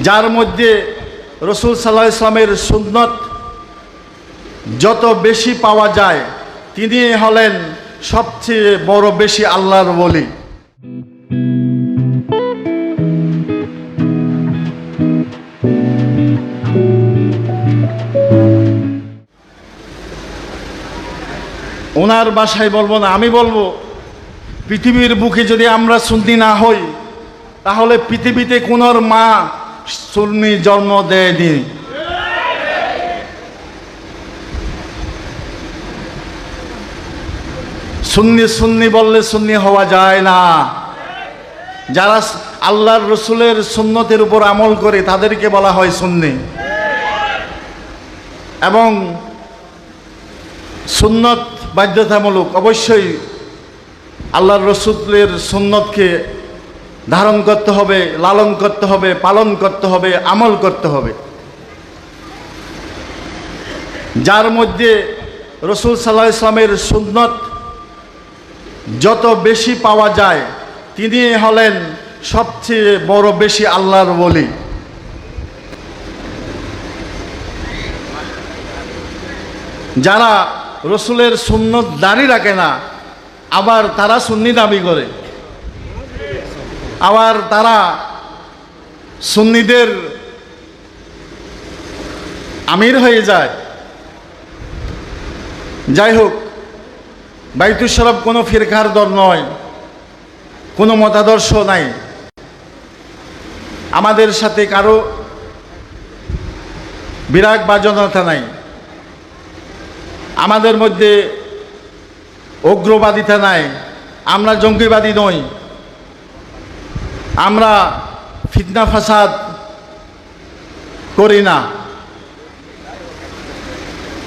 যার মধ্যে রাসূল সাল্লাল্লাহু আলাইহি ওয়াসাল্লামের সুন্নত যত বেশি পাওয়া যায় তিনি হলেন সবচেয়ে বড় বেশি আল্লাহর ওলি। ওনার ভাষায় বলবো না, আমি বলবো পৃথিবীর বুকে যদি আমরা সুন্নি না হই তাহলে পৃথিবীতে কোনো মা সুন্নি জন্ম দেয়নি। সুন্নি সুন্নি বললে সুন্নি হওয়া যায় না। যারা আল্লাহর রসুলের সুন্নতের উপর আমল করে তাদেরকে বলা হয় সুন্নি। এবং সুন্নত বাধ্যতামূলক, অবশ্যই আল্লাহর রসুলের সুন্নতকে ধারণ করতে হবে, লালন করতে হবে, পালন করতে হবে, আমল করতে হবে। যার মধ্যে রাসূল সাল্লাল্লাহু আলাইহি ওয়াসাল্লামের সুন্নত যত বেশি পাওয়া যায় তিনি হলেন সবচেয়ে বড় বেশি আল্লাহর ওলি। যারা রসুলের সুন্নত দাঁড়ি রাখে না আবার তারা সুন্নি দাবি করে, আবার তারা সুন্নিদের আমির হয়ে যায়। যাই হোক, বাইতুল শরফ কোনো ফিরকার দল নয়, কোনো মতাদর্শ নাই। আমাদের সাথে কারো বিরাগ বাজনতা নাই, আমাদের মধ্যে উগ্রবাদিতা নাই, আমরা জঙ্গিবাদী নই, আমরা ফিতনা ফাসাদ করি না,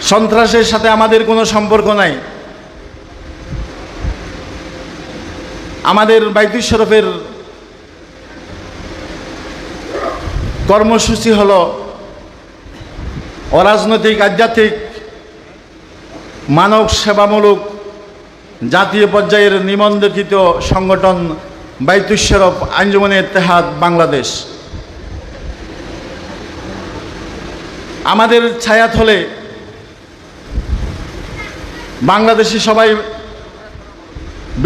সন্ত্রাসের সাথে আমাদের কোনো সম্পর্ক নাই। আমাদের বাইতুল শরফের কর্মসূচি হলো অরাজনৈতিক, আধ্যাত্মিক, মানব সেবামূলক জাতীয় পর্যায়ের নিবন্ধিত সংগঠন বাইতুল শরফ আঞ্জুমানে ইত্তেহাদ বাংলাদেশ। আমাদের ছায়াতলে বাংলাদেশি সবাই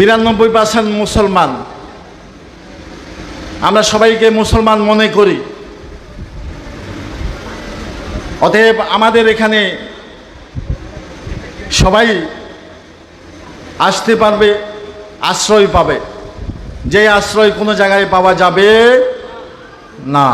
92% মুসলমান। আমরা সবাইকে মুসলমান মনে করি। অতএব আমাদের এখানে সবাই আসতে পারবে, আশ্রয় পাবে, যে আশ্রয় কোনো জায়গায় পাওয়া যাবে না।